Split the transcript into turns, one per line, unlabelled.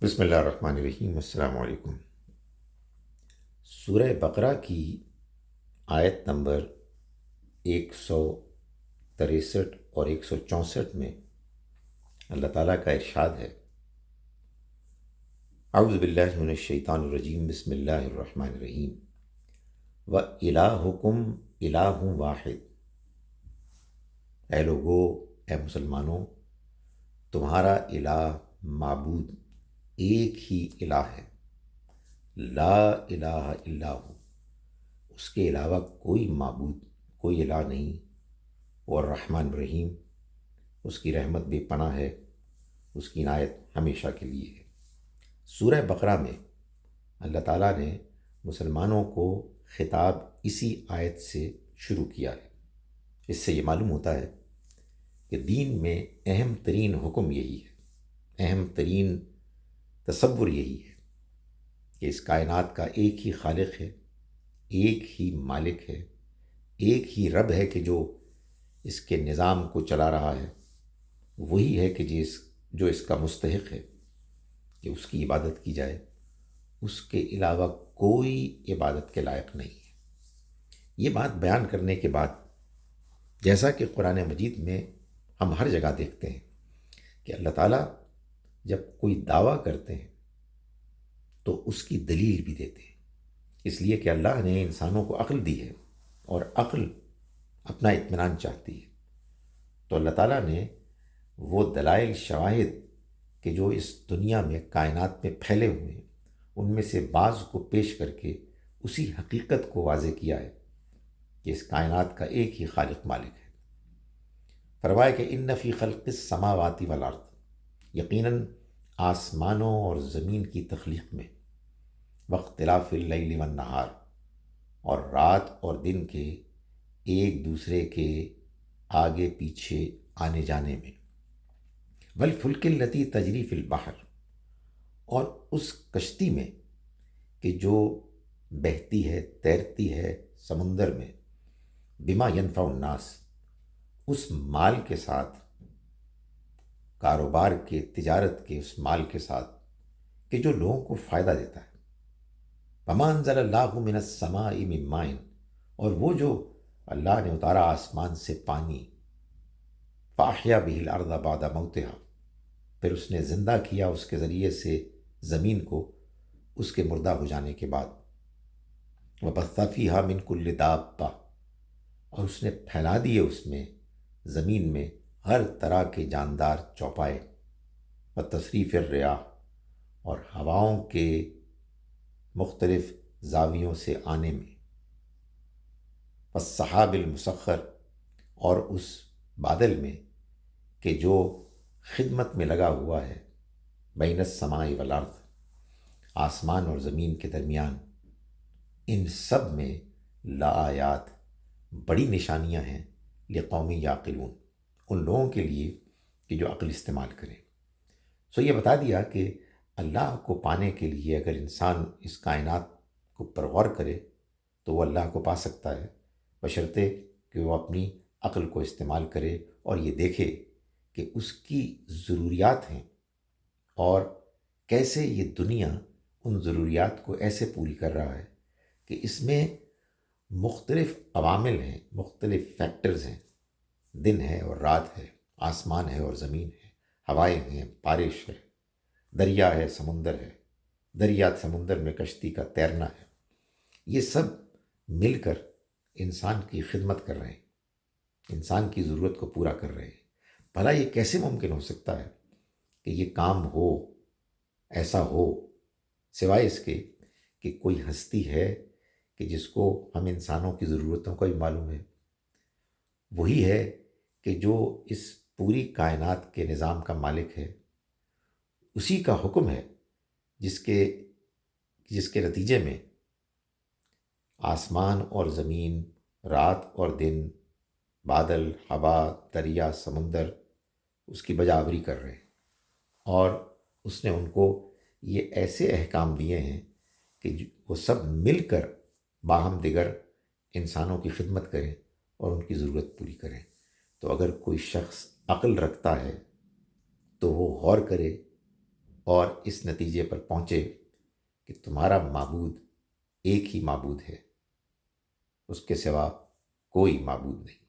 بسم اللہ الرحمن الرحیم۔ السلام علیکم۔ سورہ بقرہ کی آیت نمبر 163 اور 164 میں اللہ تعالیٰ کا ارشاد ہے، اعوذ باللہ من الشیطان الرجیم، بسم اللہ الرحمن الرحیم، وَإِلَٰهُكُمْ إِلَٰهٌ وَاحِدٌ۔ اے لوگو، اے مسلمانوں، تمہارا الہ، معبود ایک ہی الہ ہے، لا الہ الا ہو، اس کے علاوہ کوئی معبود، کوئی الہ نہیں، اور رحمان رحیم، اس کی رحمت بے پناہ ہے، اس کی عنایت ہمیشہ کے لیے ہے۔ سورہ بقرہ میں اللہ تعالیٰ نے مسلمانوں کو خطاب اسی آیت سے شروع کیا ہے۔ اس سے یہ معلوم ہوتا ہے کہ دین میں اہم ترین حکم یہی ہے، اہم ترین تصور یہی ہے کہ اس کائنات کا ایک ہی خالق ہے، ایک ہی مالک ہے، ایک ہی رب ہے کہ جو اس کے نظام کو چلا رہا ہے، وہی ہے کہ جو اس کا مستحق ہے کہ اس کی عبادت کی جائے، اس کے علاوہ کوئی عبادت کے لائق نہیں ہے۔ یہ بات بیان کرنے کے بعد، جیسا کہ قرآن مجید میں ہم ہر جگہ دیکھتے ہیں کہ اللہ تعالیٰ جب کوئی دعویٰ کرتے ہیں تو اس کی دلیل بھی دیتے ہیں، اس لیے کہ اللہ نے انسانوں کو عقل دی ہے اور عقل اپنا اطمینان چاہتی ہے، تو اللہ تعالیٰ نے وہ دلائل، شواہد کہ جو اس دنیا میں کائنات میں پھیلے ہوئے ہیں، ان میں سے بعض کو پیش کر کے اسی حقیقت کو واضح کیا ہے کہ اس کائنات کا ایک ہی خالق مالک ہے۔ فرمایا کہ ان فی خلق السماوات والارض، یقیناً آسمانوں اور زمین کی تخلیق میں، واختلاف اللیل والنہار، اور رات اور دن کے ایک دوسرے کے آگے پیچھے آنے جانے میں، والفلک التی تجری فی البحر، اور اس کشتی میں کہ جو بہتی ہے، تیرتی ہے سمندر میں، بما ینفع الناس، اس مال کے ساتھ، کاروبار کے، تجارت کے اس مال کے ساتھ کہ جو لوگوں کو فائدہ دیتا ہے۔ وما انزل اللہ من السماء من ماء، اور وہ جو اللہ نے اتارا آسمان سے پانی، فاحیا به الارض بعد موتها، پھر اس نے زندہ کیا اس کے ذریعے سے زمین کو اس کے مردہ ہو جانے کے بعد، وبث فیہا من کل دابہ، اور اس نے پھیلا دیے اس میں، زمین میں، ہر طرح کے جاندار چوپائے، وتصریف الریاح، اور ہواؤں کے مختلف زاویوں سے آنے میں، والسحاب المسخر، اور اس بادل میں کہ جو خدمت میں لگا ہوا ہے، بین السماء والارض، آسمان اور زمین کے درمیان، ان سب میں لآیات، بڑی نشانیاں ہیں، لقوم یعقلون، ان لوگوں کے لیے کہ جو عقل استعمال کریں۔ یہ بتا دیا کہ اللہ کو پانے کے لیے اگر انسان اس کائنات کو پر غور کرے تو وہ اللہ کو پا سکتا ہے، بشرطے کہ وہ اپنی عقل کو استعمال کرے اور یہ دیکھے کہ اس کی ضروریات ہیں، اور کیسے یہ دنیا ان ضروریات کو ایسے پوری کر رہا ہے کہ اس میں مختلف عوامل ہیں، مختلف فیکٹرز ہیں، دن ہے اور رات ہے، آسمان ہے اور زمین ہے، ہوائیں ہیں، بارش ہے، دریا ہے، سمندر ہے، دریا سمندر میں کشتی کا تیرنا ہے، یہ سب مل کر انسان کی خدمت کر رہے ہیں، انسان کی ضرورت کو پورا کر رہے ہیں۔ بھلا یہ کیسے ممکن ہو سکتا ہے کہ یہ کام ہو، ایسا ہو، سوائے اس کے کہ کوئی ہستی ہے کہ جس کو ہم انسانوں کی ضرورتوں کا بھی معلوم ہے، وہی ہے کہ جو اس پوری کائنات کے نظام کا مالک ہے، اسی کا حکم ہے جس کے نتیجے میں آسمان اور زمین، رات اور دن، بادل، ہوا، دریا، سمندر اس کی بجاوری کر رہے ہیں، اور اس نے ان کو یہ ایسے احکام دیے ہیں کہ وہ سب مل کر باہم دیگر انسانوں کی خدمت کریں اور ان کی ضرورت پوری کریں۔ تو اگر کوئی شخص عقل رکھتا ہے تو وہ غور کرے اور اس نتیجے پر پہنچے کہ تمہارا معبود ایک ہی معبود ہے، اس کے سوا کوئی معبود نہیں۔